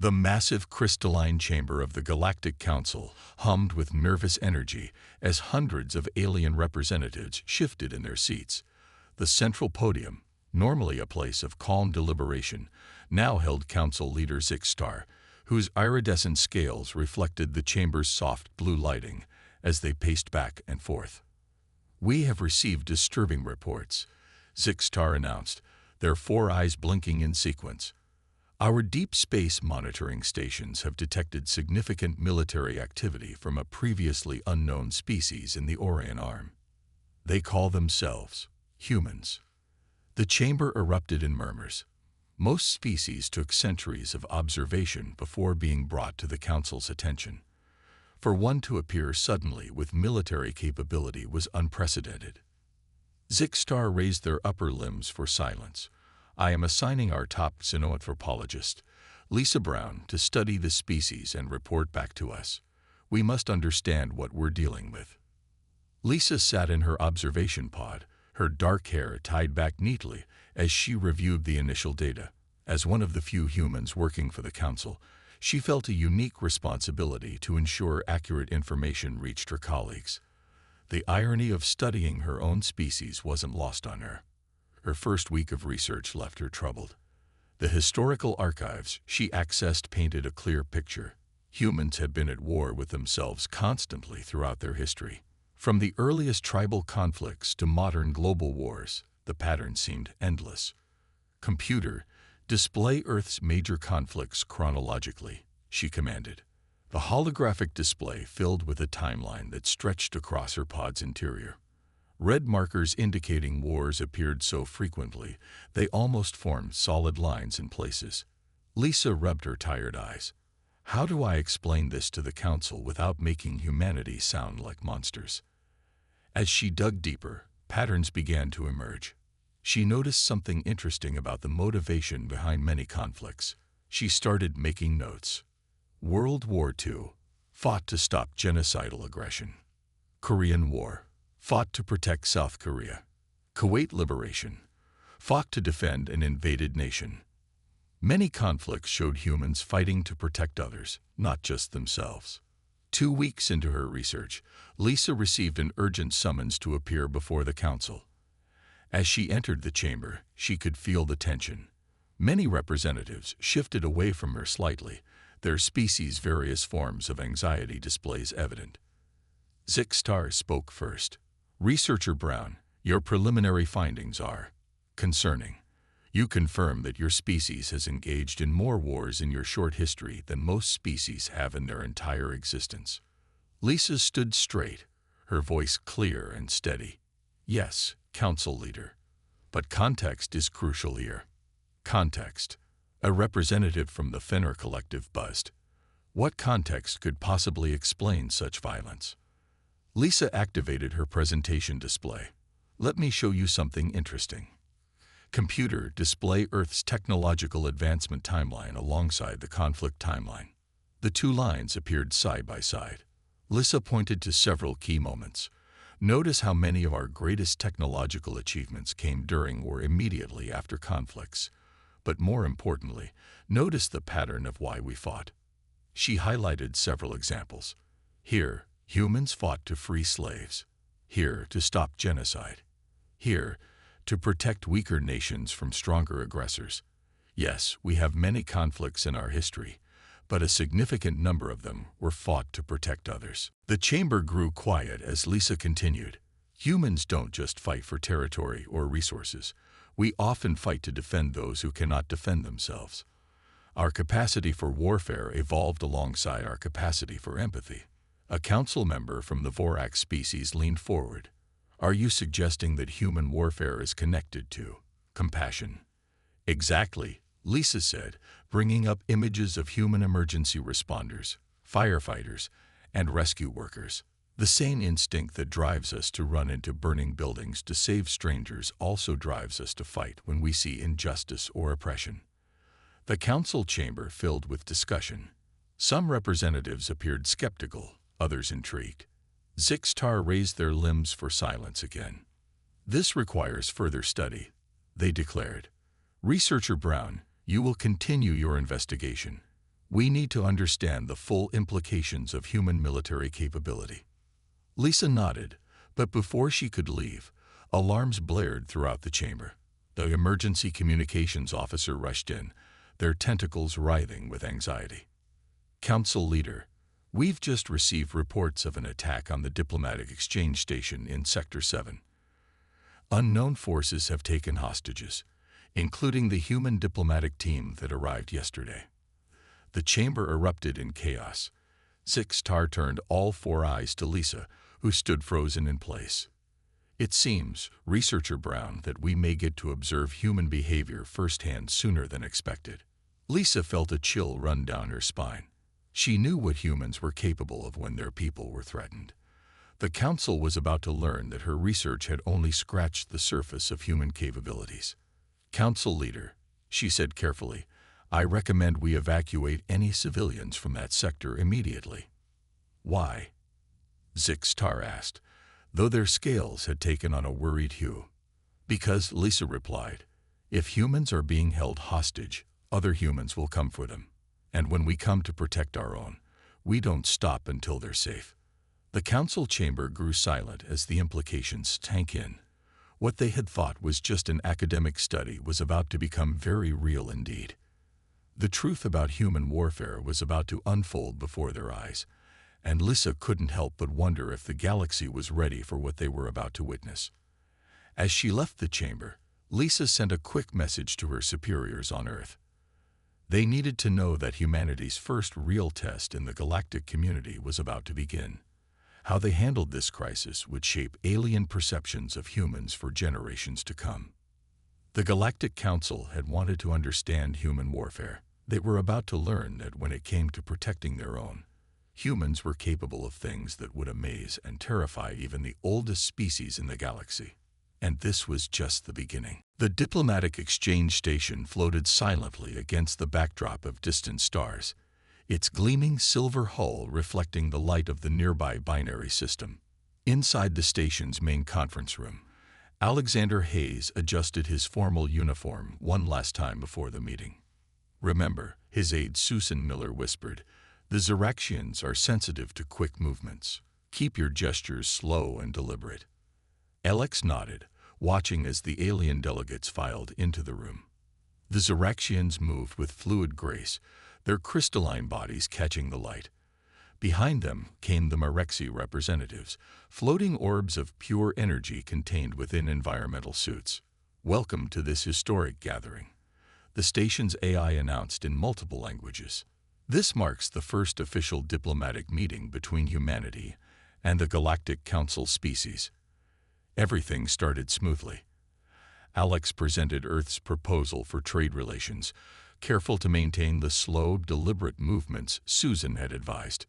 The massive crystalline chamber of the Galactic Council hummed with nervous energy as hundreds of alien representatives shifted in their seats. The central podium, normally a place of calm deliberation, now held Council Leader Zixstar, whose iridescent scales reflected the chamber's soft blue lighting as they paced back and forth. "We have received disturbing reports," Zixstar announced, their four eyes blinking in sequence. "Our deep space monitoring stations have detected significant military activity from a previously unknown species in the Orion Arm. They call themselves humans." The chamber erupted in murmurs. Most species took centuries of observation before being brought to the Council's attention. For one to appear suddenly with military capability was unprecedented. Zixstar raised their upper limbs for silence. "I am assigning our top xenoanthropologist, Lisa Brown, to study the species and report back to us. We must understand what we're dealing with." Lisa sat in her observation pod, her dark hair tied back neatly as she reviewed the initial data. As one of the few humans working for the Council, she felt a unique responsibility to ensure accurate information reached her colleagues. The irony of studying her own species wasn't lost on her. Her first week of research left her troubled. The historical archives she accessed painted a clear picture. Humans had been at war with themselves constantly throughout their history. From the earliest tribal conflicts to modern global wars, the pattern seemed endless. "Computer, display Earth's major conflicts chronologically," she commanded. The holographic display filled with a timeline that stretched across her pod's interior. Red markers indicating wars appeared so frequently they almost formed solid lines in places. Lisa rubbed her tired eyes. "How do I explain this to the Council without making humanity sound like monsters?" As she dug deeper, patterns began to emerge. She noticed something interesting about the motivation behind many conflicts. She started making notes. World War II, fought to stop genocidal aggression. Korean War, fought to protect South Korea. Kuwait Liberation, fought to defend an invaded nation. Many conflicts showed humans fighting to protect others, not just themselves. 2 weeks into her research, Lisa received an urgent summons to appear before the Council. As she entered the chamber, she could feel the tension. Many representatives shifted away from her slightly, their species' various forms of anxiety displays evident. Zixstar spoke first. "Researcher Brown, your preliminary findings are concerning. You confirm that your species has engaged in more wars in your short history than most species have in their entire existence." Lisa stood straight, her voice clear and steady. "Yes, Council Leader. But context is crucial here." "Context?" A representative from the Fenner Collective buzzed. "What context could possibly explain such violence?" Lisa activated her presentation display. "Let me show you something interesting. Computer, display Earth's technological advancement timeline alongside the conflict timeline." The two lines appeared side by side. Lisa pointed to several key moments. "Notice how many of our greatest technological achievements came during or immediately after conflicts. But more importantly, notice the pattern of why we fought." She highlighted several examples. Here, humans fought to free slaves. Here, to stop genocide. Here, to protect weaker nations from stronger aggressors. Yes, we have many conflicts in our history, but a significant number of them were fought to protect others. The chamber grew quiet as Lisa continued. "Humans don't just fight for territory or resources. We often fight to defend those who cannot defend themselves. Our capacity for warfare evolved alongside our capacity for empathy." A council member from the Vorax species leaned forward. "Are you suggesting that human warfare is connected to compassion?" "Exactly," Lisa said, bringing up images of human emergency responders, firefighters, and rescue workers. "The same instinct that drives us to run into burning buildings to save strangers also drives us to fight when we see injustice or oppression." The council chamber filled with discussion. Some representatives appeared skeptical, others intrigued. Zixstar raised their limbs for silence again. "This requires further study," they declared. "Researcher Brown, you will continue your investigation. We need to understand the full implications of human military capability. Lisa nodded, but before she could leave, alarms blared throughout the chamber. The emergency communications officer rushed in, their tentacles writhing with anxiety. Council leader, we've just received reports of an attack on the diplomatic exchange station in Sector 7. Unknown forces have taken hostages, including the human diplomatic team that arrived yesterday. The chamber erupted in chaos. Six-Star turned all four eyes to Lisa, who stood frozen in place. It seems, Researcher Brown, that we may get to observe human behavior firsthand sooner than expected. Lisa felt a chill run down her spine. She knew what humans were capable of when their people were threatened. The Council was about to learn that her research had only scratched the surface of human capabilities. Council leader, she said carefully, I recommend we evacuate any civilians from that sector immediately. Why? Six-Star asked, though their scales had taken on a worried hue. Because, Lisa replied, if humans are being held hostage, other humans will come for them. And when we come to protect our own, we don't stop until they're safe. The council chamber grew silent as the implications sank in. What they had thought was just an academic study was about to become very real indeed. The truth about human warfare was about to unfold before their eyes, and Lisa couldn't help but wonder if the galaxy was ready for what they were about to witness. As she left the chamber, Lisa sent a quick message to her superiors on Earth. They needed to know that humanity's first real test in the galactic community was about to begin. How they handled this crisis would shape alien perceptions of humans for generations to come. The Galactic Council had wanted to understand human warfare. They were about to learn that when it came to protecting their own, humans were capable of things that would amaze and terrify even the oldest species in the galaxy. And this was just the beginning. The diplomatic exchange station floated silently against the backdrop of distant stars, its gleaming silver hull reflecting the light of the nearby binary system. Inside the station's main conference room, Alexander Hayes adjusted his formal uniform one last time before the meeting. Remember, his aide Susan Miller whispered, the Xeraxians are sensitive to quick movements. Keep your gestures slow and deliberate. Alex nodded, watching as the alien delegates filed into the room. The Xeraxians moved with fluid grace, their crystalline bodies catching the light. Behind them came the Marexi representatives, floating orbs of pure energy contained within environmental suits. Welcome to this historic gathering, the station's AI announced in multiple languages. This marks the first official diplomatic meeting between humanity and the Galactic Council species. Everything started smoothly. Alex presented Earth's proposal for trade relations, careful to maintain the slow, deliberate movements Susan had advised.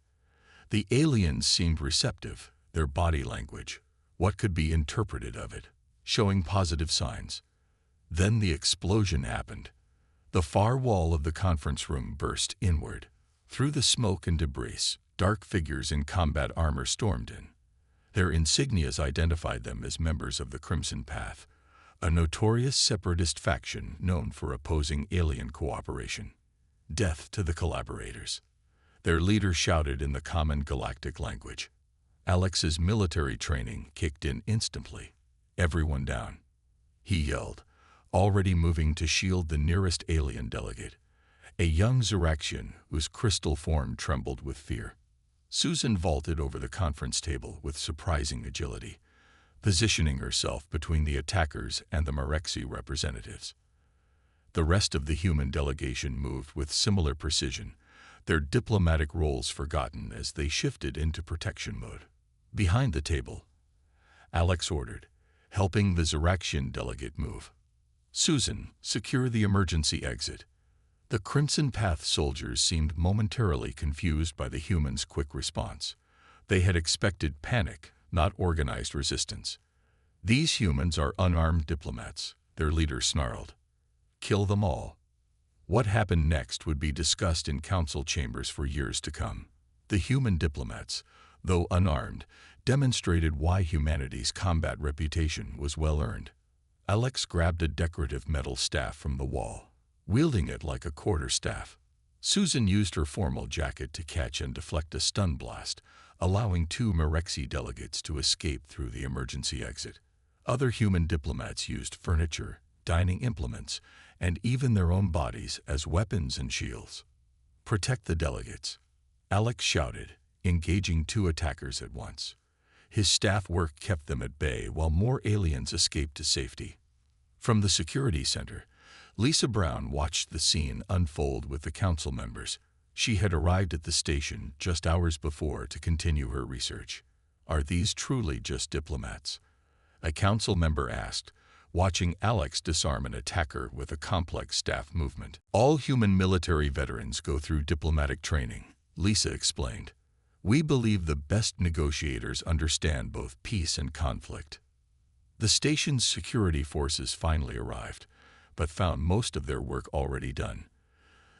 The aliens seemed receptive, their body language, what could be interpreted of it, showing positive signs. Then the explosion happened. The far wall of the conference room burst inward. Through the smoke and debris, dark figures in combat armor stormed in. Their insignias identified them as members of the Crimson Path, a notorious separatist faction known for opposing alien cooperation. Death to the collaborators. Their leader shouted in the common galactic language. Alex's military training kicked in instantly. Everyone down. He yelled, already moving to shield the nearest alien delegate, a young Xeraxian whose crystal form trembled with fear. Susan vaulted over the conference table with surprising agility, positioning herself between the attackers and the Marexi representatives. The rest of the human delegation moved with similar precision, their diplomatic roles forgotten as they shifted into protection mode. Behind the table, Alex ordered, helping the Xeraxian delegate move. Susan, secure the emergency exit. The Crimson Path soldiers seemed momentarily confused by the humans' quick response. They had expected panic, not organized resistance. These humans are unarmed diplomats, their leader snarled. Kill them all. What happened next would be discussed in council chambers for years to come. The human diplomats, though unarmed, demonstrated why humanity's combat reputation was well earned. Alex grabbed a decorative metal staff from the wall, wielding it like a quarterstaff. Susan used her formal jacket to catch and deflect a stun blast, allowing 2 Marexi delegates to escape through the emergency exit. Other human diplomats used furniture, dining implements, and even their own bodies as weapons and shields. "Protect the delegates," Alex shouted, engaging 2 attackers at once. His staff work kept them at bay while more aliens escaped to safety. From the security center, Lisa Brown watched the scene unfold with the council members. She had arrived at the station just hours before to continue her research. "Are these truly just diplomats?" a council member asked, watching Alex disarm an attacker with a complex staff movement. "All human military veterans go through diplomatic training," Lisa explained. "We believe the best negotiators understand both peace and conflict." The station's security forces finally arrived, but found most of their work already done.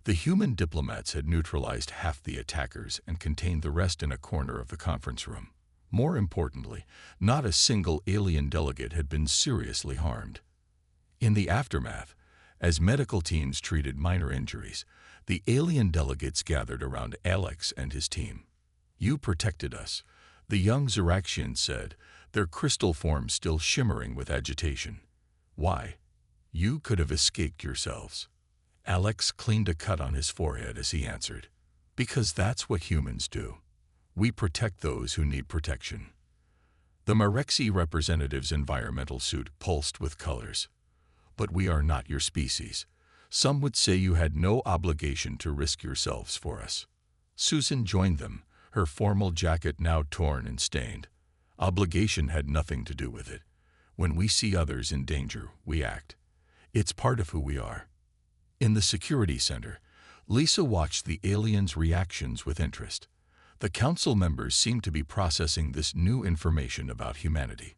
The human diplomats had neutralized half the attackers and contained the rest in a corner of the conference room. More importantly, not a single alien delegate had been seriously harmed. In the aftermath, as medical teams treated minor injuries, the alien delegates gathered around Alex and his team. "You protected us," the young Zeraxians said, their crystal forms still shimmering with agitation. "Why? You could have escaped yourselves." Alex cleaned a cut on his forehead as he answered, "Because that's what humans do. We protect those who need protection." The Marexi representative's environmental suit pulsed with colors. "But we are not your species. Some would say you had no obligation to risk yourselves for us." Susan joined them, her formal jacket now torn and stained. "Obligation had nothing to do with it. When we see others in danger, we act. It's part of who we are." In the security center, Lisa watched the aliens' reactions with interest. The council members seemed to be processing this new information about humanity.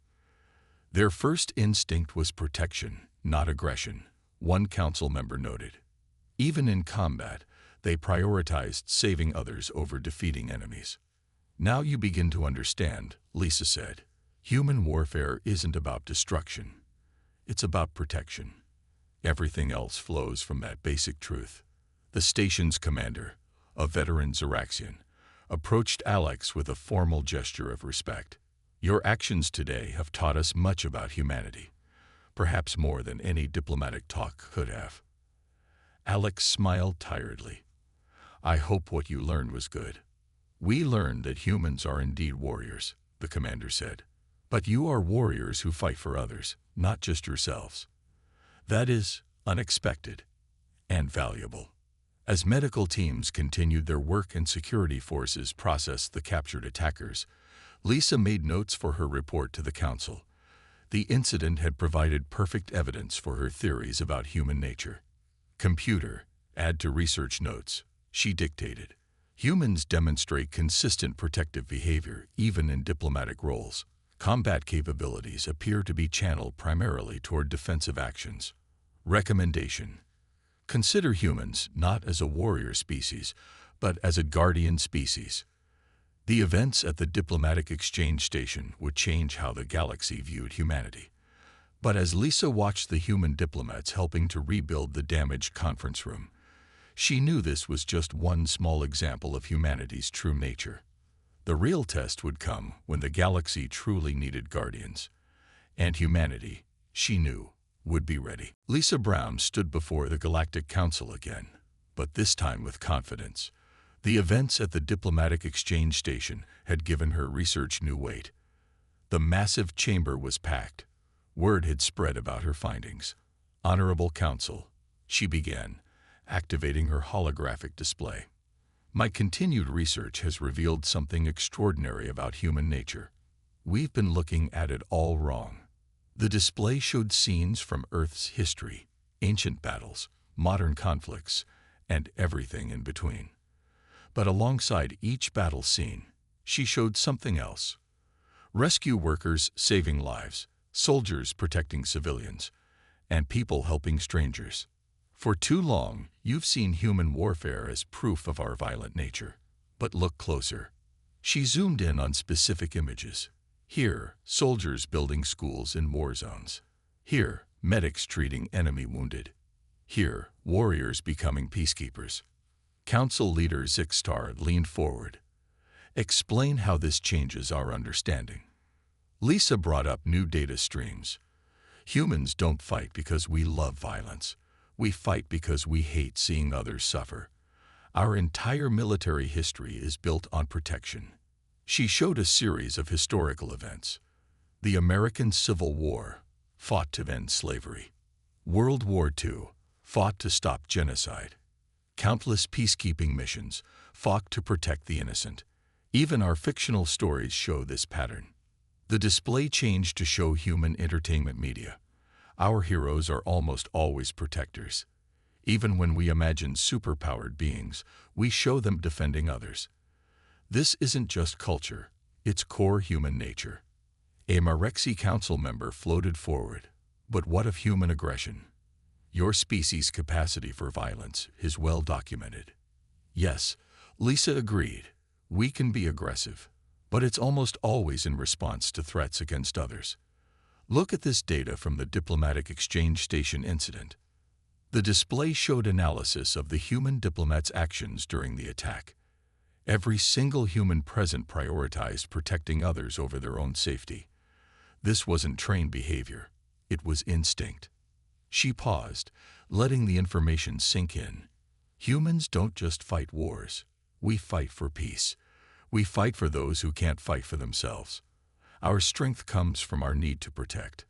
"Their first instinct was protection, not aggression," one council member noted. "Even in combat, they prioritized saving others over defeating enemies." "Now you begin to understand," Lisa said. "Human warfare isn't about destruction. It's about protection. Everything else flows from that basic truth." The station's commander, a veteran Zeraxian, approached Alex with a formal gesture of respect. "Your actions today have taught us much about humanity, perhaps more than any diplomatic talk could have." Alex smiled tiredly. "I hope what you learned was good." "We learned that humans are indeed warriors," the commander said. "But you are warriors who fight for others, not just yourselves. That is unexpected and valuable." As medical teams continued their work and security forces processed the captured attackers, Lisa made notes for her report to the council. The incident had provided perfect evidence for her theories about human nature. "Computer, add to research notes," she dictated. "Humans demonstrate consistent protective behavior even in diplomatic roles. Combat capabilities appear to be channeled primarily toward defensive actions. Recommendation: consider humans not as a warrior species, but as a guardian species." The events at the diplomatic exchange station would change how the galaxy viewed humanity. But as Lisa watched the human diplomats helping to rebuild the damaged conference room, she knew this was just one small example of humanity's true nature. The real test would come when the galaxy truly needed guardians. And humanity, she knew, would be ready. Lisa Brown stood before the Galactic Council again, but this time with confidence. The events at the diplomatic exchange station had given her research new weight. The massive chamber was packed. Word had spread about her findings. "Honorable Council," she began, activating her holographic display. "My continued research has revealed something extraordinary about human nature. We've been looking at it all wrong." The display showed scenes from Earth's history, ancient battles, modern conflicts, and everything in between. But alongside each battle scene, she showed something else. Rescue workers saving lives, soldiers protecting civilians, and people helping strangers. For too long, you've seen human warfare as proof of our violent nature. But look closer. She zoomed in on specific images. Here, soldiers building schools in war zones. Here, medics treating enemy wounded. Here, warriors becoming peacekeepers. Council leader Zixtar leaned forward. Explain how this changes our understanding. Lisa brought up new data streams. Humans don't fight because we love violence. We fight because we hate seeing others suffer. Our entire military history is built on protection. She showed a series of historical events. The American Civil War, fought to end slavery. World War II, fought to stop genocide. Countless peacekeeping missions, fought to protect the innocent. Even our fictional stories show this pattern. The display changed to show human entertainment media. Our heroes are almost always protectors. Even when we imagine superpowered beings, we show them defending others. This isn't just culture, it's core human nature. A Marexi council member floated forward. But what of human aggression? Your species' capacity for violence is well documented. Yes, Lisa agreed. We can be aggressive, but it's almost always in response to threats against others. Look at this data from the Diplomatic Exchange Station incident. The display showed analysis of the human diplomats' actions during the attack. Every single human present prioritized protecting others over their own safety. This wasn't trained behavior. It was instinct. She paused, letting the information sink in. Humans don't just fight wars. We fight for peace. We fight for those who can't fight for themselves. Our strength comes from our need to protect.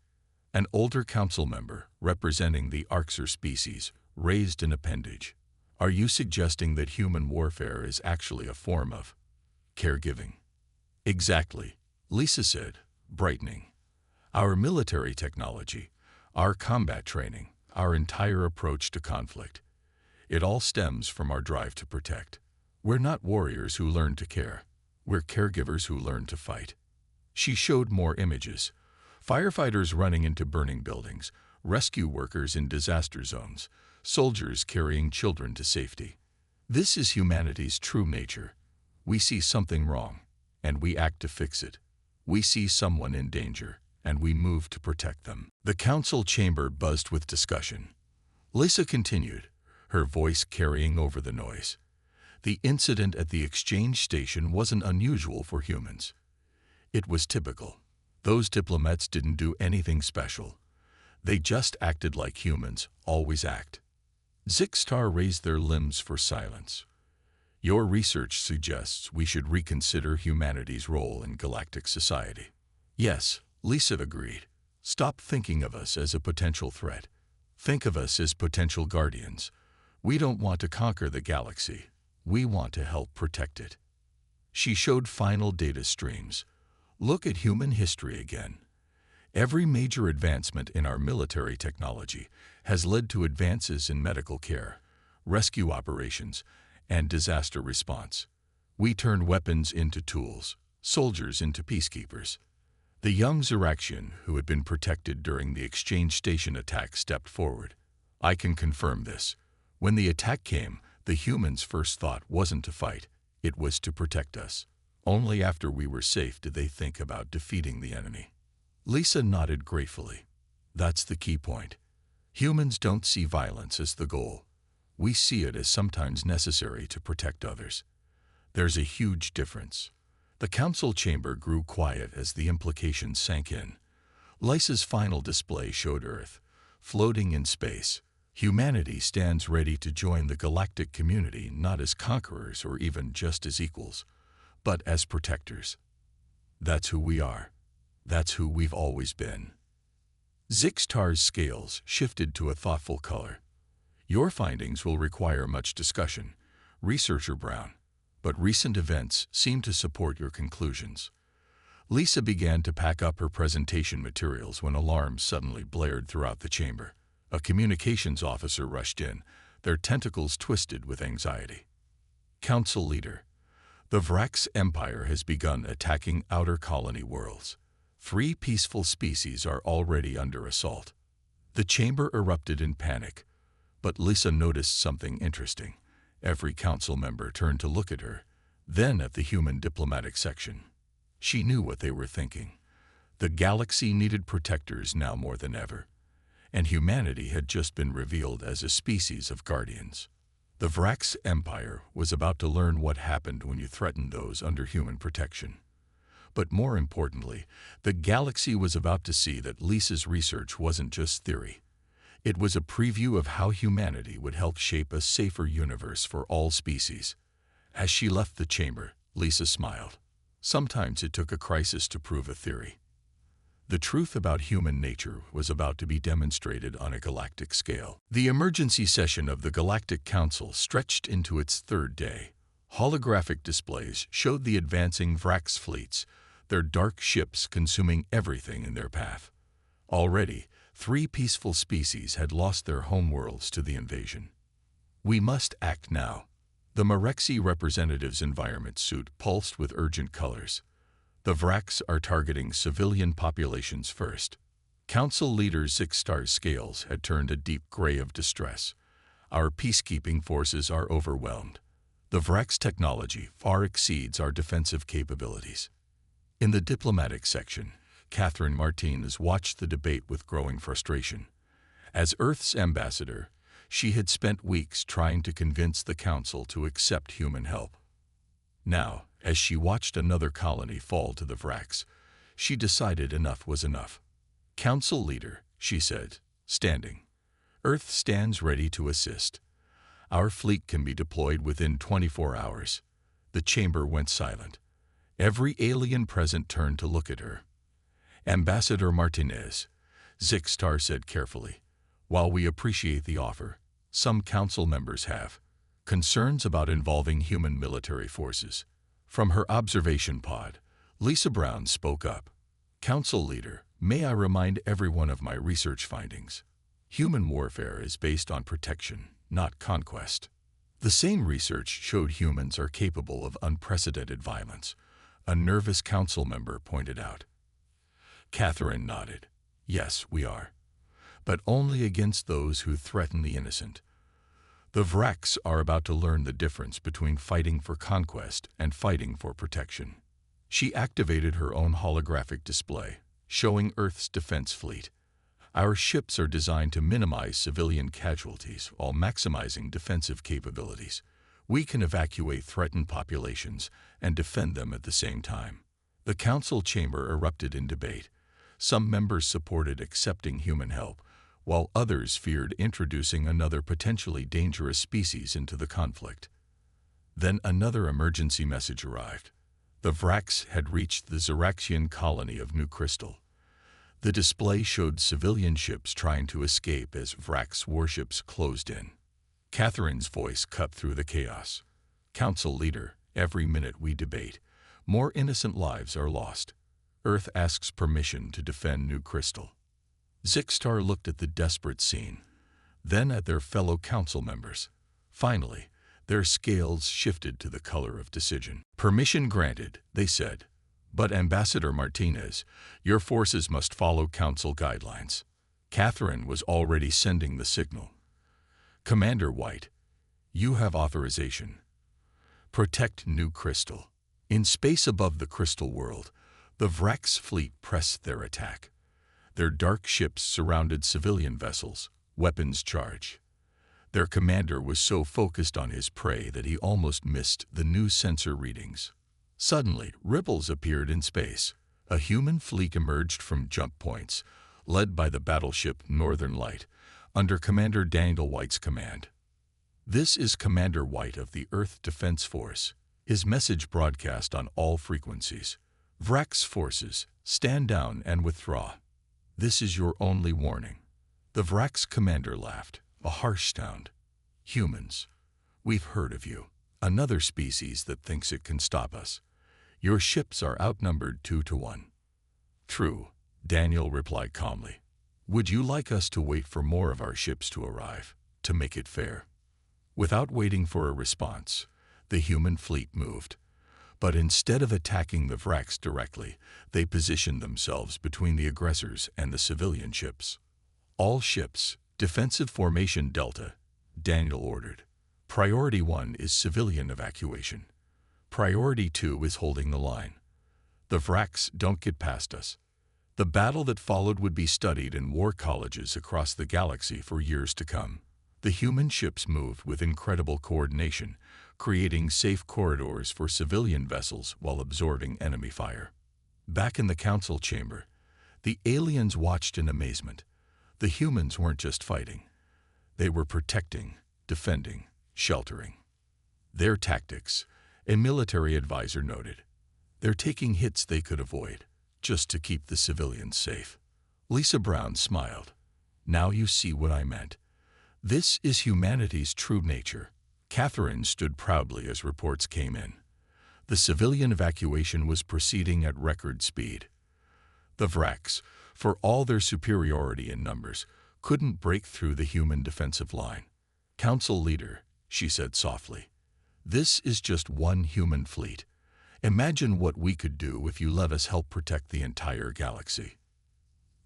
An older council member, representing the Arxer species, raised an appendage. Are you suggesting that human warfare is actually a form of caregiving? Exactly, Lisa said, brightening. Our military technology, our combat training, our entire approach to conflict, it all stems from our drive to protect. We're not warriors who learn to care. We're caregivers who learn to fight. She showed more images. Firefighters running into burning buildings, rescue workers in disaster zones, soldiers carrying children to safety. This is humanity's true nature. We see something wrong, and we act to fix it. We see someone in danger, and we move to protect them. The council chamber buzzed with discussion. Lisa continued, her voice carrying over the noise. The incident at the exchange station wasn't unusual for humans. It was typical. Those diplomats didn't do anything special. They just acted like humans always act. Zixtar raised their limbs for silence. Your research suggests we should reconsider humanity's role in galactic society. Yes, Lisa agreed. Stop thinking of us as a potential threat. Think of us as potential guardians. We don't want to conquer the galaxy. We want to help protect it. She showed final data streams. Look at human history again. Every major advancement in our military technology has led to advances in medical care, rescue operations, and disaster response. We turned weapons into tools, soldiers into peacekeepers. The young Ziraxian, who had been protected during the exchange station attack, stepped forward. I can confirm this. When the attack came, the humans' first thought wasn't to fight, it was to protect us. Only after we were safe did they think about defeating the enemy. Lisa nodded gratefully. That's the key point. Humans don't see violence as the goal. We see it as sometimes necessary to protect others. There's a huge difference. The council chamber grew quiet as the implications sank in. Lisa's final display showed Earth, floating in space. Humanity stands ready to join the galactic community not as conquerors or even just as equals, but as protectors. That's who we are. That's who we've always been. Zixtar's scales shifted to a thoughtful color. Your findings will require much discussion, Researcher Brown, but recent events seem to support your conclusions. Lisa began to pack up her presentation materials when alarms suddenly blared throughout the chamber. A communications officer rushed in, their tentacles twisted with anxiety. Council leader, the Vrax Empire has begun attacking outer colony worlds. 3 peaceful species are already under assault. The chamber erupted in panic, but Lisa noticed something interesting. Every council member turned to look at her, then at the human diplomatic section. She knew what they were thinking. The galaxy needed protectors now more than ever, and humanity had just been revealed as a species of guardians. The Vrax Empire was about to learn what happened when you threatened those under human protection. But more importantly, the galaxy was about to see that Lisa's research wasn't just theory. It was a preview of how humanity would help shape a safer universe for all species. As she left the chamber, Lisa smiled. Sometimes it took a crisis to prove a theory. The truth about human nature was about to be demonstrated on a galactic scale. The emergency session of the Galactic Council stretched into its third day. Holographic displays showed the advancing Vrax fleets, their dark ships consuming everything in their path. Already, 3 peaceful species had lost their homeworlds to the invasion. We must act now. The Marexi representative's environment suit pulsed with urgent colors. The Vrax are targeting civilian populations first. Council leader Six-Star's scales had turned a deep gray of distress. Our peacekeeping forces are overwhelmed. The Vrax technology far exceeds our defensive capabilities. In the diplomatic section, Catherine Martinez watched the debate with growing frustration. As Earth's ambassador, she had spent weeks trying to convince the Council to accept human help. Now, as she watched another colony fall to the Vrax, she decided enough was enough. Council leader, she said, standing. Earth stands ready to assist. Our fleet can be deployed within 24 hours. The chamber went silent. Every alien present turned to look at her. Ambassador Martinez, Zixtar said carefully, while we appreciate the offer, some council members have concerns about involving human military forces. From her observation pod, Lisa Brown spoke up. Council leader, may I remind everyone of my research findings. Human warfare is based on protection, not conquest. The same research showed humans are capable of unprecedented violence, a nervous council member pointed out. Catherine nodded. Yes, we are. But only against those who threaten the innocent. The Vrax are about to learn the difference between fighting for conquest and fighting for protection. She activated her own holographic display, showing Earth's defense fleet. Our ships are designed to minimize civilian casualties while maximizing defensive capabilities. We can evacuate threatened populations and defend them at the same time. The council chamber erupted in debate. Some members supported accepting human help, while others feared introducing another potentially dangerous species into the conflict. Then another emergency message arrived. The Vrax had reached the Xeraxian colony of New Crystal. The display showed civilian ships trying to escape as Vrax warships closed in. Catherine's voice cut through the chaos. Council leader, every minute we debate, more innocent lives are lost. Earth asks permission to defend New Crystal. Zixtar looked at the desperate scene, then at their fellow council members. Finally, their scales shifted to the color of decision. Permission granted, they said. But Ambassador Martinez, your forces must follow council guidelines. Catherine was already sending the signal. Commander White, you have authorization. Protect New Crystal. In space above the crystal world, the Vrax fleet pressed their attack. Their dark ships surrounded civilian vessels, weapons charged. Their commander was so focused on his prey that he almost missed the new sensor readings. Suddenly, ripples appeared in space. A human fleet emerged from jump points, led by the battleship Northern Light, under Commander Daniel White's command. This is Commander White of the Earth Defense Force. His message broadcast on all frequencies. Vrax forces, stand down and withdraw. This is your only warning. The Vrax commander laughed, a harsh sound. Humans, we've heard of you. Another species that thinks it can stop us. Your ships are outnumbered 2-1. True, Daniel replied calmly. Would you like us to wait for more of our ships to arrive, to make it fair? Without waiting for a response, the human fleet moved. But instead of attacking the Vrax directly, they positioned themselves between the aggressors and the civilian ships. All ships, defensive formation Delta, Daniel ordered. Priority 1 is civilian evacuation. Priority 2 is holding the line. The Vrax don't get past us. The battle that followed would be studied in war colleges across the galaxy for years to come. The human ships moved with incredible coordination, creating safe corridors for civilian vessels while absorbing enemy fire. Back in the council chamber, the aliens watched in amazement. The humans weren't just fighting. They were protecting, defending, sheltering. Their tactics, a military advisor noted. They're taking hits they could avoid, just to keep the civilians safe. Lisa Brown smiled. Now you see what I meant. This is humanity's true nature. Catherine stood proudly as reports came in. The civilian evacuation was proceeding at record speed. The Vraks, for all their superiority in numbers, couldn't break through the human defensive line. Council leader, she said softly, this is just one human fleet. Imagine what we could do if you let us help protect the entire galaxy.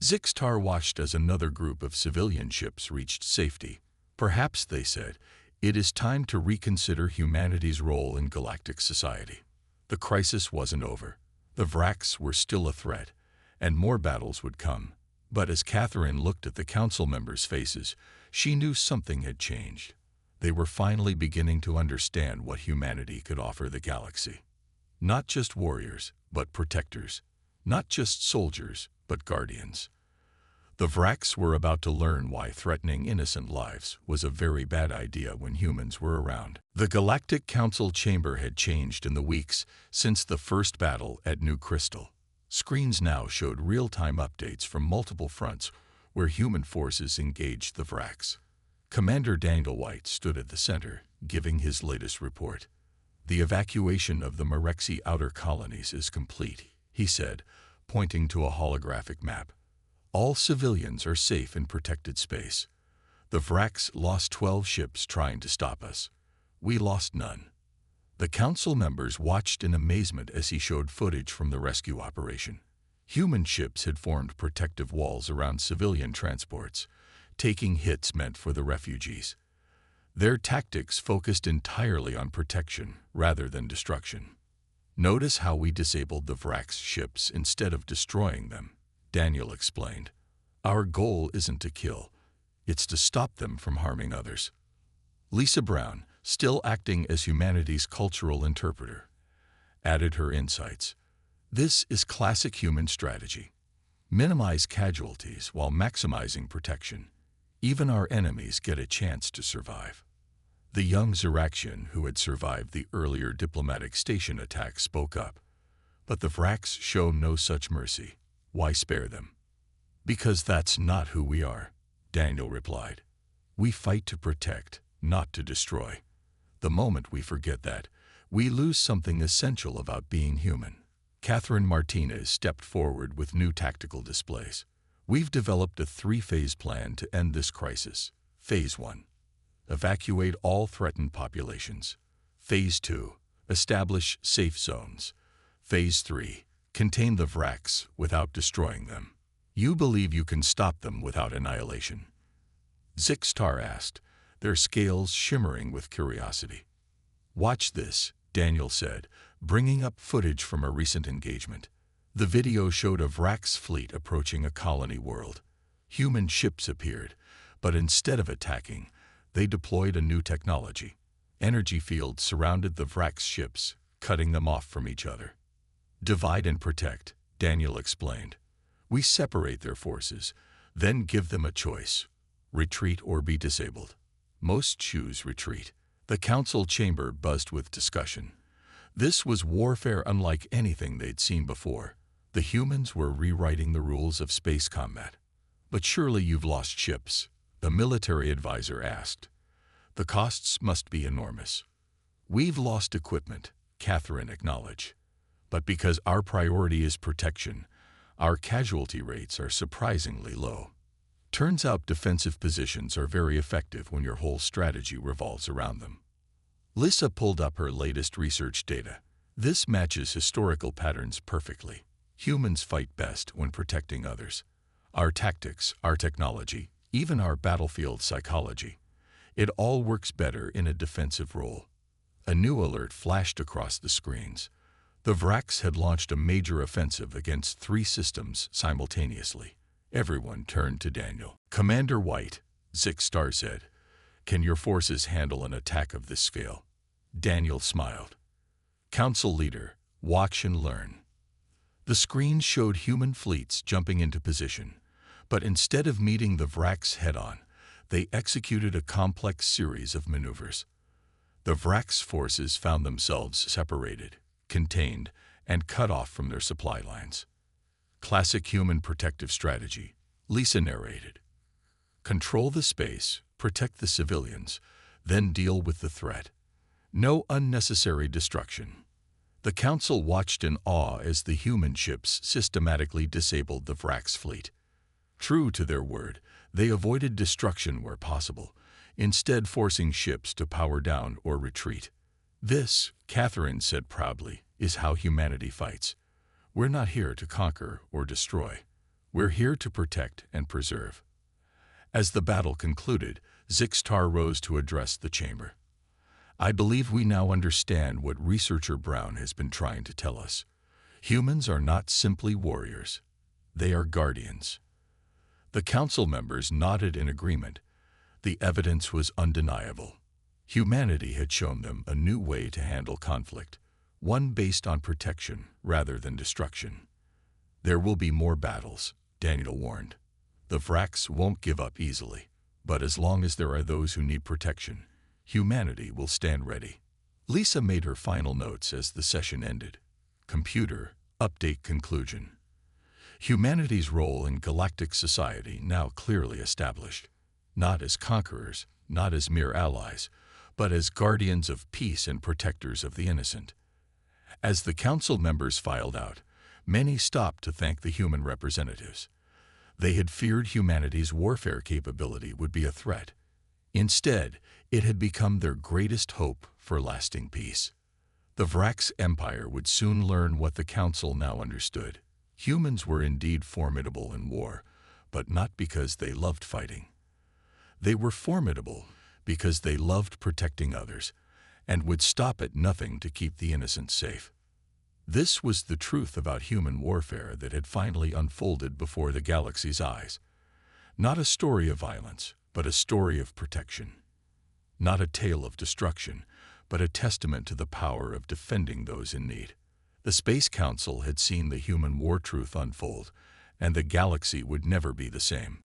Zixtar watched as another group of civilian ships reached safety. Perhaps, they said, it is time to reconsider humanity's role in galactic society. The crisis wasn't over. The Vraks were still a threat, and more battles would come. But as Catherine looked at the council members' faces, she knew something had changed. They were finally beginning to understand what humanity could offer the galaxy. Not just warriors, but protectors. Not just soldiers, but guardians. The Vraks were about to learn why threatening innocent lives was a very bad idea when humans were around. The Galactic Council chamber had changed in the weeks since the first battle at New Crystal. Screens now showed real-time updates from multiple fronts where human forces engaged the Vraks. Commander Daniel White stood at the center, giving his latest report. The evacuation of the Marexi outer colonies is complete, he said, pointing to a holographic map. All civilians are safe in protected space. The Vraks lost 12 ships trying to stop us. We lost none. The council members watched in amazement as he showed footage from the rescue operation. Human ships had formed protective walls around civilian transports, taking hits meant for the refugees. Their tactics focused entirely on protection rather than destruction. Notice how we disabled the Vraks ships instead of destroying them, Daniel explained. Our goal isn't to kill, it's to stop them from harming others. Lisa Brown, still acting as humanity's cultural interpreter, added her insights. This is classic human strategy. Minimize casualties while maximizing protection. Even our enemies get a chance to survive. The young Ziraxian who had survived the earlier diplomatic station attack spoke up. But the Vraks show no such mercy. Why spare them? Because that's not who we are, Daniel replied. We fight to protect, not to destroy. The moment we forget that, we lose something essential about being human. Catherine Martinez stepped forward with new tactical displays. We've developed a 3-phase plan to end this crisis. Phase 1. Evacuate all threatened populations. Phase 2. Establish safe zones. Phase 3. Contain the Vraks without destroying them. You believe you can stop them without annihilation? Zixtar asked, their scales shimmering with curiosity. Watch this, Daniel said, bringing up footage from a recent engagement. The video showed a Vraks fleet approaching a colony world. Human ships appeared, but instead of attacking, they deployed a new technology. Energy fields surrounded the Vraks ships, cutting them off from each other. Divide and protect, Daniel explained. We separate their forces, then give them a choice: retreat or be disabled. Most choose retreat. The council chamber buzzed with discussion. This was warfare unlike anything they'd seen before. The humans were rewriting the rules of space combat. But surely you've lost ships, the military advisor asked. The costs must be enormous. We've lost equipment, Catherine acknowledged. But because our priority is protection, our casualty rates are surprisingly low. Turns out defensive positions are very effective when your whole strategy revolves around them. Lisa pulled up her latest research data. This matches historical patterns perfectly. Humans fight best when protecting others. Our tactics, our technology, even our battlefield psychology, it all works better in a defensive role. A new alert flashed across the screens. The Vraks had launched a major offensive against 3 systems simultaneously. Everyone turned to Daniel. Commander White, Zixtar said, Can your forces handle an attack of this scale? Daniel smiled. Council leader, watch and learn. The screen showed human fleets jumping into position, but instead of meeting the Vraks head-on, they executed a complex series of maneuvers. The Vraks forces found themselves separated, contained, and cut off from their supply lines. Classic human protective strategy, Lisa narrated. Control the space, protect the civilians, then deal with the threat. No unnecessary destruction. The Council watched in awe as the human ships systematically disabled the Vraks fleet. True to their word, they avoided destruction where possible, instead forcing ships to power down or retreat. This, Catherine said proudly, is how humanity fights. We're not here to conquer or destroy. We're here to protect and preserve. As the battle concluded, Zixtar rose to address the chamber. I believe we now understand what researcher Brown has been trying to tell us. Humans are not simply warriors. They are guardians. The council members nodded in agreement. The evidence was undeniable. Humanity had shown them a new way to handle conflict, one based on protection rather than destruction. There will be more battles, Daniel warned. The Vraks won't give up easily, but as long as there are those who need protection, humanity will stand ready. Lisa made her final notes as the session ended. Computer, update conclusion. Humanity's role in galactic society now clearly established. Not as conquerors, not as mere allies, but as guardians of peace and protectors of the innocent. As the council members filed out, many stopped to thank the human representatives. They had feared humanity's warfare capability would be a threat. Instead, it had become their greatest hope for lasting peace. The Vraks Empire would soon learn what the Council now understood. Humans were indeed formidable in war, but not because they loved fighting. They were formidable because they loved protecting others and would stop at nothing to keep the innocent safe. This was the truth about human warfare that had finally unfolded before the galaxy's eyes. Not a story of violence, but a story of protection. Not a tale of destruction, but a testament to the power of defending those in need. The Space Council had seen the human war truth unfold, and the galaxy would never be the same.